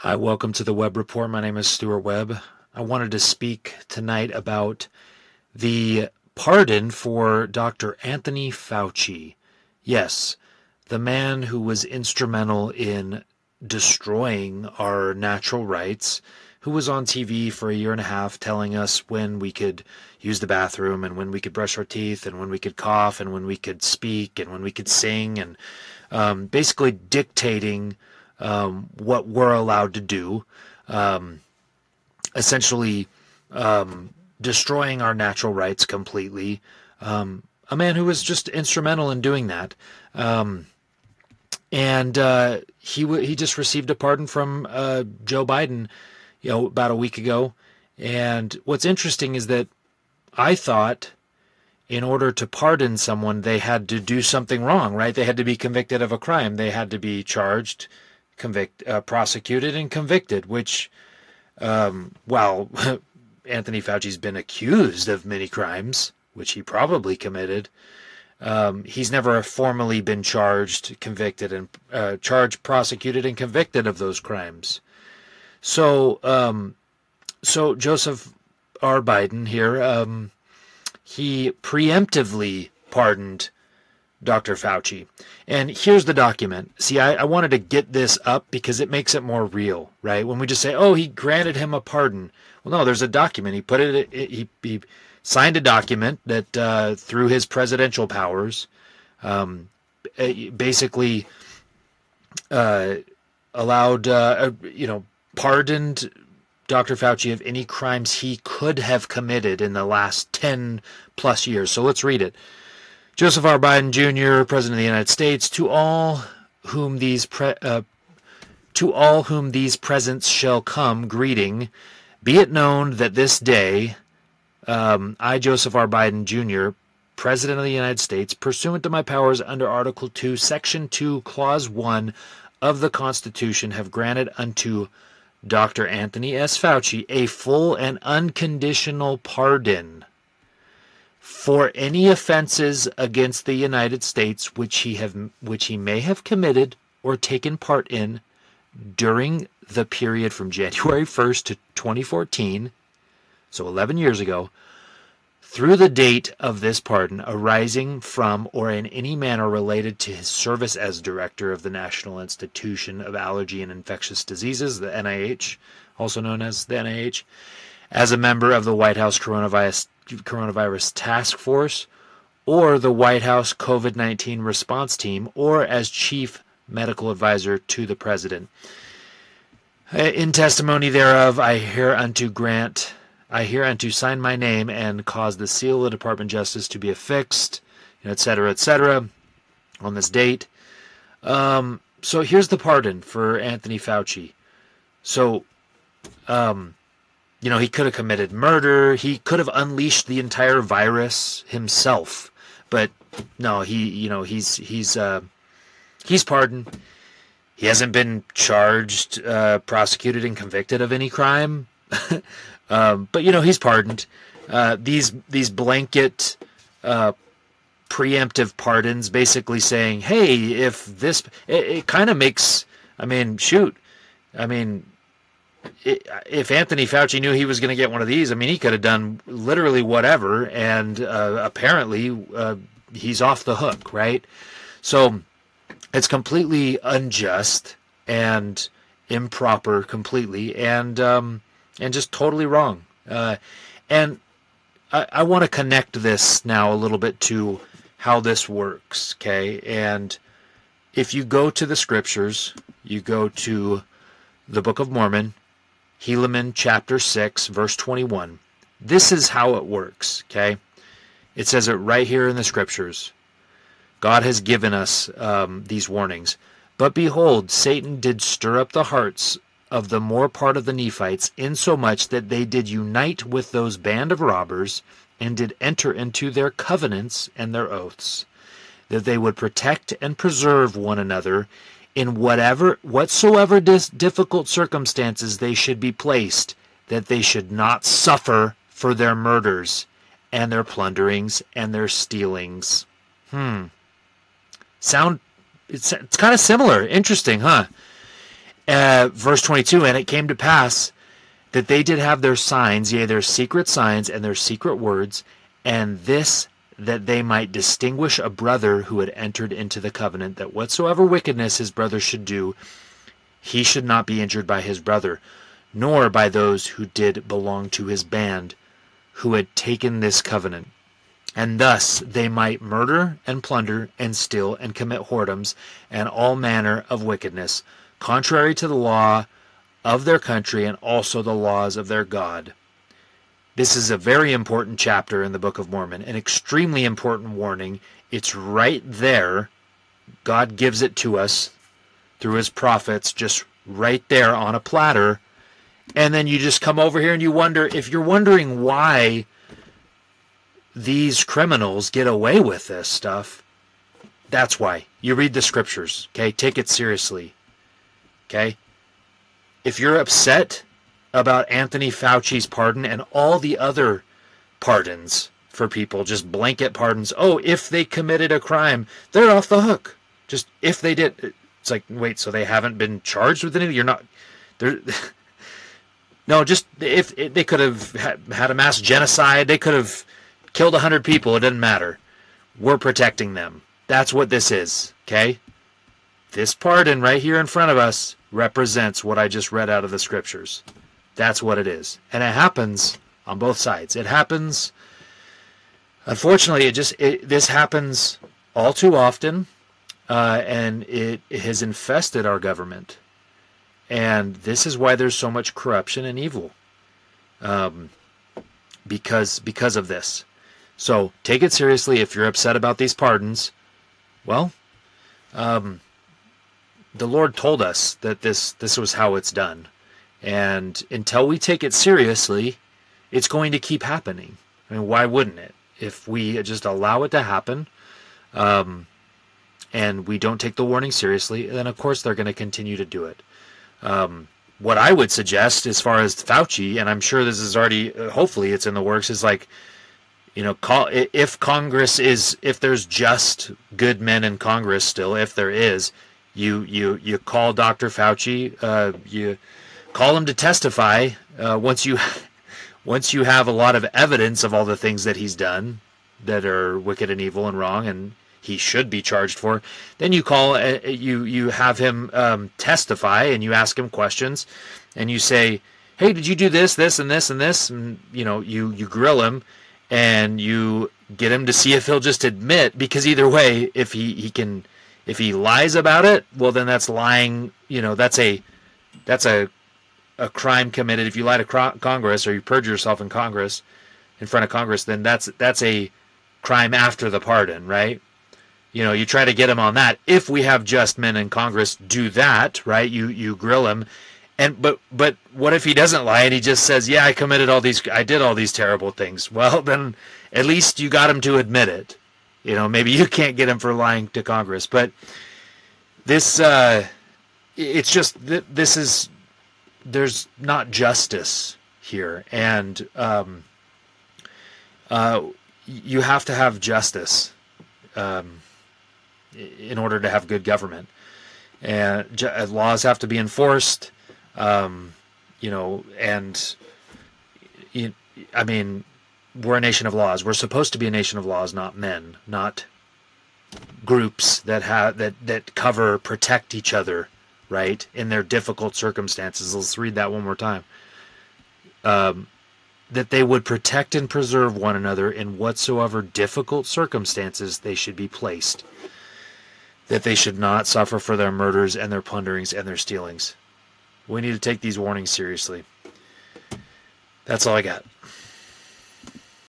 Hi, welcome to the Webb Report. My name is Stuart Webb. I wanted to speak tonight about the pardon for Dr. Anthony Fauci. Yes, the man who was instrumental in destroying our natural rights, who was on TV for a year and a half telling us when we could use the bathroom and when we could brush our teeth and when we could cough and when we could speak and when we could sing, and basically dictating what we're allowed to do, essentially destroying our natural rights completely. A man who was just instrumental in doing that. And he just received a pardon from Joe Biden, about a week ago. And what's interesting is that I thought in order to pardon someone, they had to do something wrong, right? They had to be convicted of a crime. They had to be charged, prosecuted, and convicted, which, well, Anthony Fauci's been accused of many crimes, which he probably committed. He's never formally been charged, convicted, and prosecuted, and convicted of those crimes. So Joseph R. Biden here, he preemptively pardoned Dr. Fauci. And here's the document. See, I wanted to get this up because it makes it more real, right? When we just say, oh, he granted him a pardon. Well, no, there's a document. He put it, he signed a document that through his presidential powers, basically allowed, pardoned Dr. Fauci of any crimes he could have committed in the last 10 plus years. So let's read it. Joseph R. Biden Jr., President of the United States, to all whom these presents shall come, greeting. Be it known that this day, I, Joseph R. Biden Jr., President of the United States, pursuant to my powers under Article 2, Section 2, Clause 1 of the Constitution, have granted unto Dr. Anthony S. Fauci a full and unconditional pardon for any offenses against the United States which he may have committed or taken part in during the period from January 1st to 2014, so 11 years ago, through the date of this pardon arising from or in any manner related to his service as director of the National Institution of Allergy and Infectious Diseases, the NIH, also known as the NIH, as a member of the White House Coronavirus Task Force, or the White House COVID-19 response team, or as chief medical advisor to the president. In testimony thereof, I hereunto sign my name and cause the seal of the Department of Justice to be affixed, etc., on this date. So here's the pardon for Anthony Fauci. So, he could have committed murder. He could have unleashed the entire virus himself, but no, he's pardoned. He hasn't been charged, prosecuted, and convicted of any crime. But he's pardoned. These blanket preemptive pardons, basically saying, hey, if this, it kind of makes, if Anthony Fauci knew he was going to get one of these, he could have done literally whatever, and apparently he's off the hook, right? So it's completely unjust and improper, completely, and just totally wrong. And I want to connect this now a little bit to how this works, okay? And if you go to the scriptures, you go to the Book of Mormon, Helaman chapter 6, verse 21. This is how it works, okay? It says it right here in the scriptures. God has given us these warnings. But behold, Satan did stir up the hearts of the more part of the Nephites, insomuch that they did unite with those band of robbers, and did enter into their covenants and their oaths, that they would protect and preserve one another in whatsoever difficult circumstances they should be placed, that they should not suffer for their murders and their plunderings and their stealings. It's kind of similar. Interesting, huh? Verse 22, and it came to pass that they did have their signs, yea, their secret signs and their secret words, and this that they might distinguish a brother who had entered into the covenant, that whatsoever wickedness his brother should do, he should not be injured by his brother, nor by those who did belong to his band, who had taken this covenant. And thus they might murder and plunder and steal and commit whoredoms and all manner of wickedness, contrary to the law of their country and also the laws of their God. This is a very important chapter in the Book of Mormon, an extremely important warning. It's right there. God gives it to us through his prophets, just right there on a platter. And then you just come over here and you wonder, if you're wondering why these criminals get away with this stuff, that's why. You read the scriptures, okay? Take it seriously, okay? If you're upset about Anthony Fauci's pardon and all the other pardons for people, just blanket pardons, oh, if they committed a crime, they're off the hook. Just if they did. It's like, wait, so they haven't been charged with anything? You're not... They're... No, just if they could have had a mass genocide, they could have killed 100 people, it doesn't matter. We're protecting them. That's what this is, okay? This pardon right here in front of us represents what I just read out of the scriptures. That's what it is. And it happens on both sides. It happens, unfortunately, this happens all too often, and it has infested our government. And this is why there's so much corruption and evil, because of this. So take it seriously. If you're upset about these pardons, well, the Lord told us that this was how it's done. And until we take it seriously, it's going to keep happening. I mean, why wouldn't it? If we just allow it to happen, and we don't take the warning seriously, then of course they're going to continue to do it. What I would suggest as far as Fauci, and I'm sure this is already, hopefully it's in the works, is like, you know, if Congress is, if there's just good men in Congress still, if there is, you call Dr. Fauci, you call him to testify, once you have a lot of evidence of all the things that he's done that are wicked and evil and wrong and he should be charged for, then you call, you have him testify, and you ask him questions, and you say, hey, did you do this, this, and this, and this? And, you know, you grill him, and you get him to see if he'll just admit, because either way, if he lies about it, well, then that's lying, you know, that's a crime committed. If you lie to Congress, or you perjure yourself in Congress, in front of Congress, then that's a crime after the pardon, right? You know, you try to get him on that. If we have just men in Congress do that, right? You grill him, but what if he doesn't lie and he just says, "Yeah, I did all these terrible things." Well, then at least you got him to admit it. You know, maybe you can't get him for lying to Congress, but this, it's just there's not justice here, and you have to have justice. In order to have good government, and laws have to be enforced, you know, and I mean, we're a nation of laws. We're supposed to be a nation of laws, not men, not groups that protect each other, right, in their difficult circumstances. Let's read that one more time. That they would protect and preserve one another in whatsoever difficult circumstances they should be placed. That they should not suffer for their murders and their plunderings and their stealings. We need to take these warnings seriously. That's all I got.